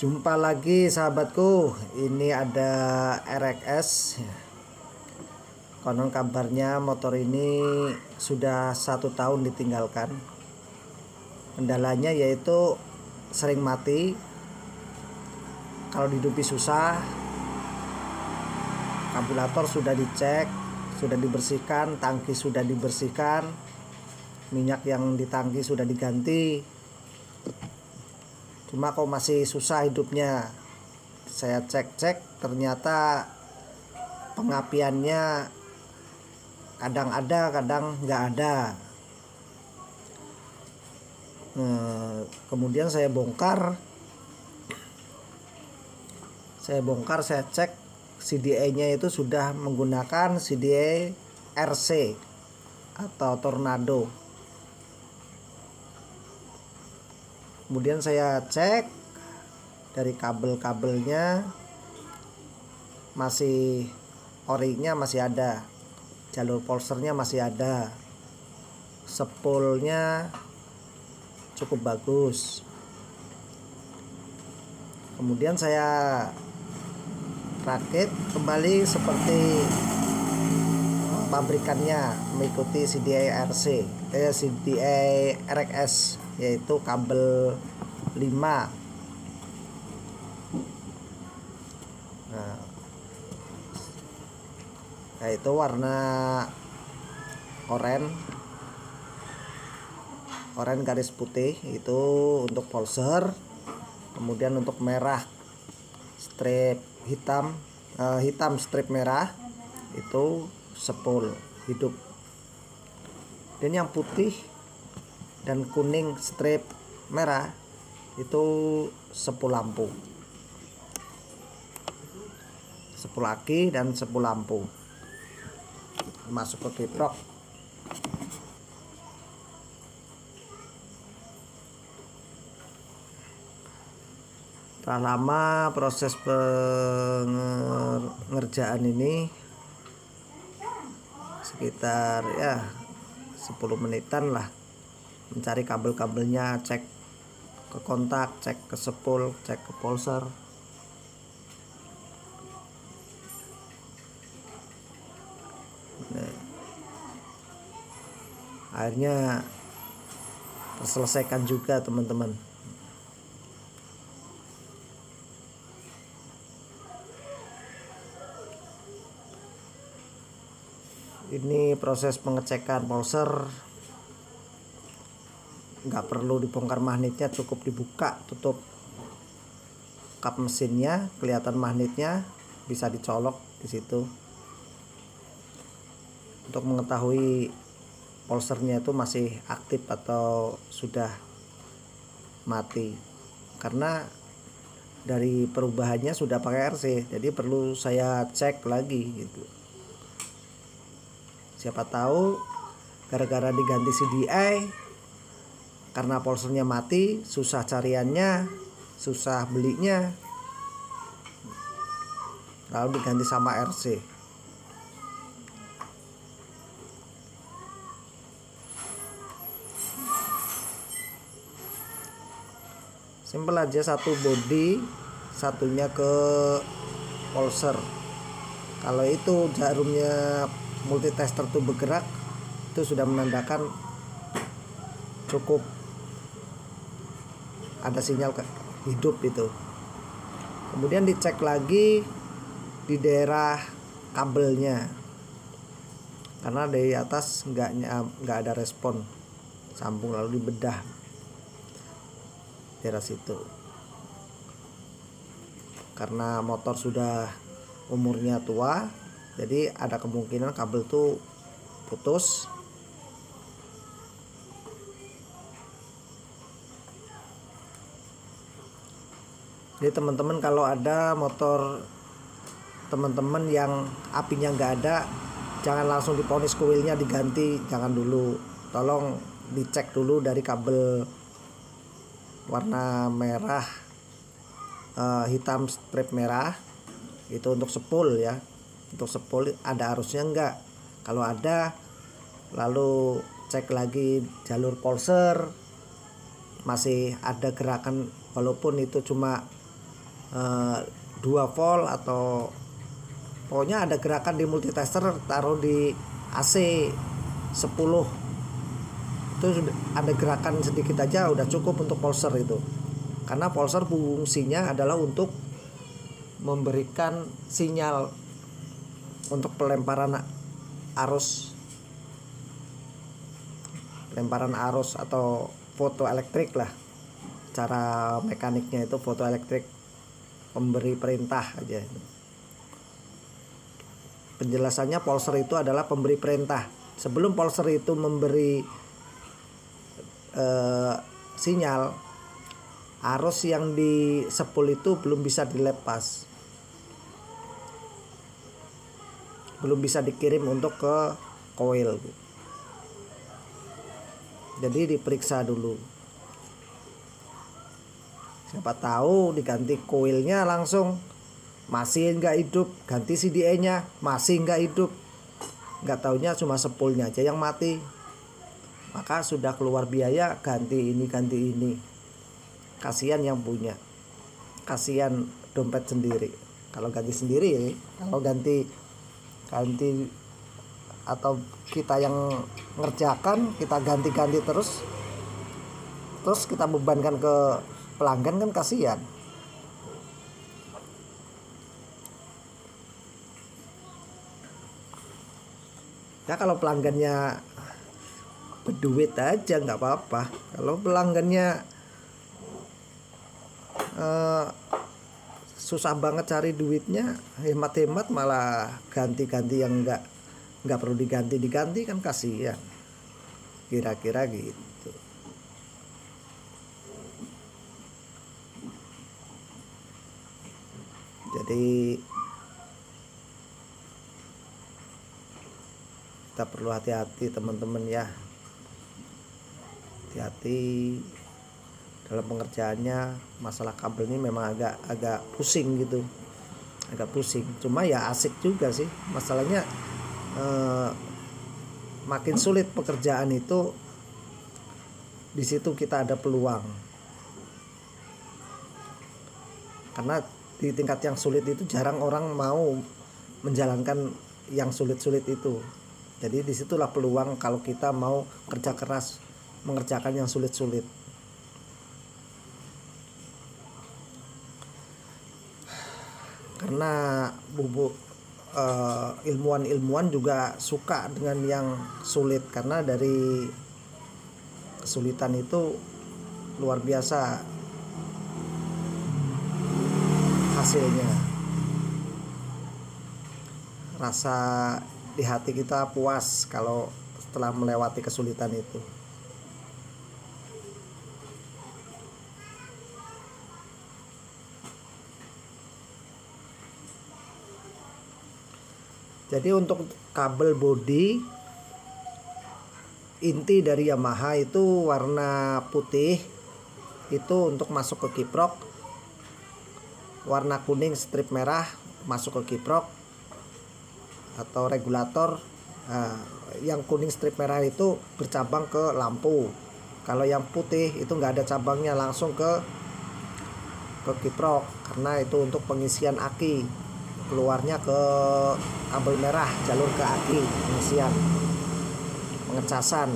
Jumpa lagi sahabatku, ini ada RXS. Konon kabarnya motor ini sudah 1 tahun ditinggalkan. Kendalanya yaitu sering mati, kalau dihidupi susah. Karburator sudah dicek, sudah dibersihkan, tangki sudah dibersihkan, minyak yang di tangki sudah diganti, cuma kok masih susah hidupnya. Saya cek-cek, ternyata pengapiannya kadang ada, kadang nggak ada. Kemudian saya bongkar, saya cek CDA-nya itu sudah menggunakan CDA RC atau Tornado. Kemudian saya cek dari kabel-kabelnya, masih orinya masih ada, jalur polsternya masih ada, spoolnya cukup bagus. Kemudian saya rakit kembali seperti pabrikannya, mengikuti CDA RXS, yaitu kabel 5. Nah, itu warna oranye garis putih itu untuk polster. Kemudian untuk merah strip hitam strip merah itu spool hidup. Dan yang putih dan kuning strip merah itu spool lampu, spool aki dan spool lampu. Masuk ke kiprok. Setelah lama proses pengerjaan ini, sekitar 10 menitan lah, mencari kabel-kabelnya, cek ke kontak, cek ke spool, cek ke polster. Nah, akhirnya terselesaikan juga teman-teman. Ini proses pengecekan polster, nggak perlu dibongkar magnetnya, cukup dibuka tutup kap mesinnya, kelihatan magnetnya, bisa dicolok di situ untuk mengetahui polsternya itu masih aktif atau sudah mati. Karena dari perubahannya sudah pakai RC, jadi perlu saya cek lagi gitu. Siapa tahu gara-gara diganti CDI, karena polsternya mati, susah cariannya, susah belinya, lalu diganti sama RC. Simpel aja, satu body, satunya ke polster. Kalau itu jarumnya multitester tuh bergerak, itu sudah menandakan cukup ada sinyal hidup itu. Kemudian dicek lagi di daerah kabelnya, karena dari atas nggak ada respon sambung, lalu dibedah daerah situ. Karena motor sudah umurnya tua, jadi ada kemungkinan kabel tuh putus. Jadi teman-teman, kalau ada motor teman-teman yang apinya nggak ada, jangan langsung diponis kuilnya diganti, jangan dulu. Tolong dicek dulu dari kabel warna merah, hitam strip merah, itu untuk spool ya. Untuk spool ada arusnya enggak, kalau ada lalu cek lagi jalur polster, masih ada gerakan, walaupun itu cuma eh, 2 volt atau pokoknya ada gerakan di multitester, taruh di AC 10 itu sudah ada gerakan sedikit aja udah cukup untuk pulser itu, karena pulser fungsinya adalah untuk memberikan sinyal untuk pelemparan arus atau fotoelektrik lah, cara mekaniknya itu fotoelektrik, pemberi perintah aja. Penjelasannya pulser itu adalah pemberi perintah. Sebelum pulser itu memberi sinyal, arus yang di spool itu belum bisa dilepas, belum bisa dikirim untuk ke coil. Jadi diperiksa dulu. Siapa tahu diganti coilnya langsung masih nggak hidup, ganti CDA-nya masih nggak hidup, nggak taunya cuma spoolnya aja yang mati, maka sudah keluar biaya ganti ini. Kasihan yang punya, kasihan dompet sendiri. Kalau ganti sendiri, kalau ganti atau kita yang ngerjakan, kita ganti terus kita bebankan ke pelanggan, kan kasihan. Ya kalau pelanggannya berduit aja nggak apa-apa. Kalau pelanggannya susah banget cari duitnya, hemat malah ganti yang nggak perlu diganti kan kasihan. Kira-kira gitu. Jadi kita perlu hati-hati teman-teman ya, hati-hati dalam pengerjaannya. Masalah kabel ini memang agak pusing gitu, cuma ya asik juga sih. Masalahnya makin sulit pekerjaan itu, di situ kita ada peluang, karena di tingkat yang sulit itu jarang orang mau menjalankan yang sulit-sulit itu. Jadi disitulah peluang kalau kita mau kerja keras mengerjakan yang sulit-sulit. Karena ilmuwan juga suka dengan yang sulit, karena dari kesulitan itu luar biasa hasilnya. Rasa di hati kita puas kalau setelah melewati kesulitan itu. Jadi untuk kabel bodi inti dari Yamaha itu warna putih, itu untuk masuk ke kiprok. Warna kuning strip merah masuk ke kiprok atau regulator. Nah, yang kuning strip merah itu bercabang ke lampu. Kalau yang putih itu nggak ada cabangnya, langsung ke kiprok, karena itu untuk pengisian aki, keluarnya ke kabel merah, jalur ke aki, pengisian, pengecasan.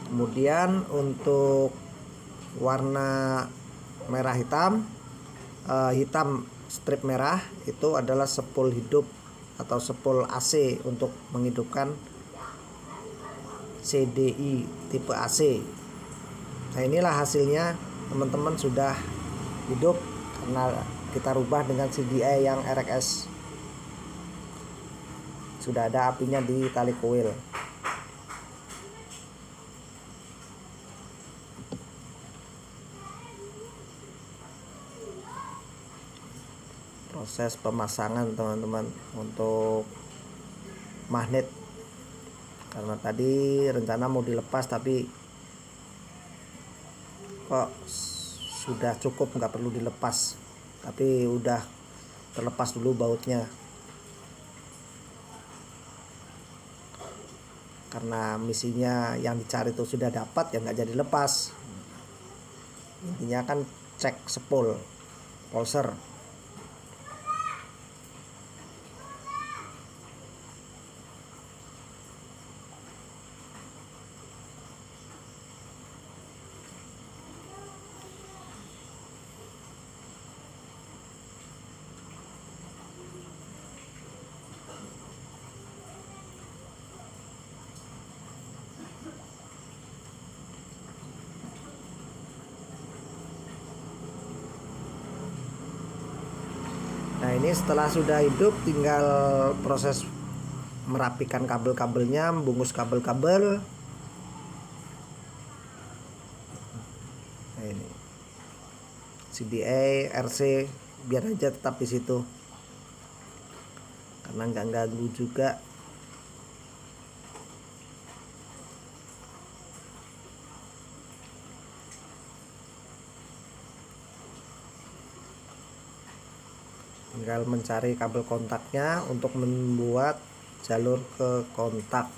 Kemudian untuk warna merah hitam strip merah itu adalah spool hidup atau spool AC untuk menghidupkan CDI tipe AC. Nah inilah hasilnya teman-teman, sudah hidup karena kita rubah dengan CDI yang RX. Sudah ada apinya di tali koil. Proses pemasangan teman-teman untuk magnet, karena tadi rencana mau dilepas tapi kok sudah cukup, nggak perlu dilepas, tapi udah terlepas dulu bautnya karena misinya yang dicari itu sudah dapat, ya nggak jadi lepas. Intinya kan cek spool polser. Nah, ini setelah sudah hidup tinggal proses merapikan kabel-kabelnya, membungkus kabel-kabel. Nah, ini CBA, RC biar aja tetap di situ karena nggak ganggu juga. Tinggal mencari kabel kontaknya untuk membuat jalur ke kontak.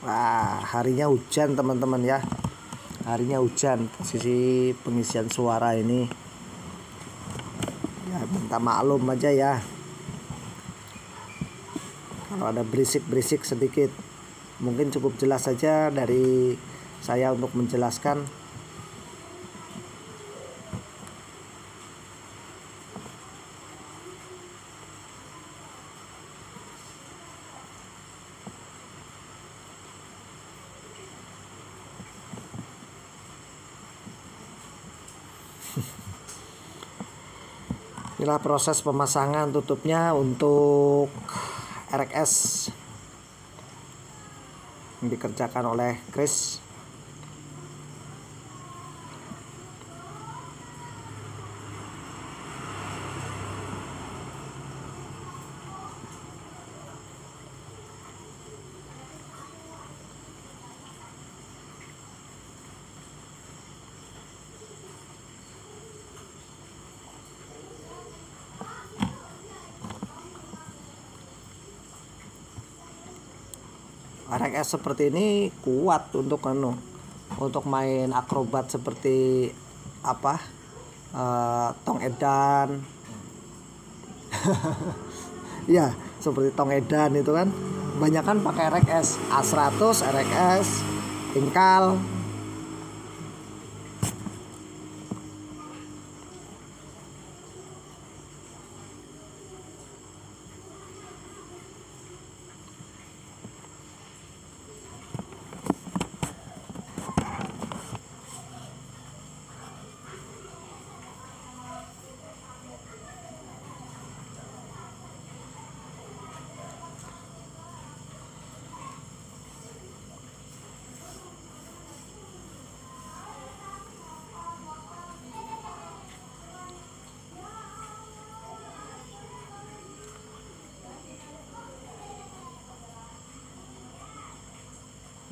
Wah, harinya hujan teman-teman ya. Harinya hujan, posisi pengisian suara ini ya minta maklum aja ya kalau ada berisik-berisik sedikit. Mungkin cukup jelas saja dari saya untuk menjelaskan. Inilah proses pemasangan tutupnya untuk RX yang dikerjakan oleh Chris. RX seperti ini kuat untuk main akrobat seperti apa, tong edan. Ya seperti tong edan itu kan banyak kan pakai RX A100, RX Incal.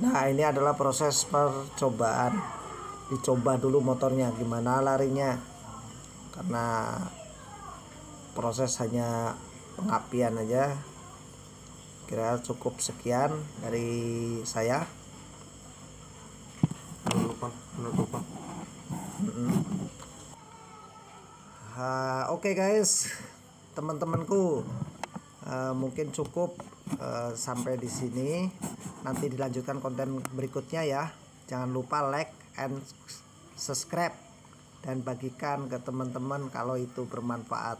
Nah, ini adalah proses percobaan. Dicoba dulu motornya gimana larinya. Karena proses hanya pengapian aja. Kira cukup sekian dari saya. Oke guys, teman-temanku, mungkin cukup sampai di sini. Nanti dilanjutkan konten berikutnya ya. Jangan lupa like and subscribe dan bagikan ke teman-teman kalau itu bermanfaat.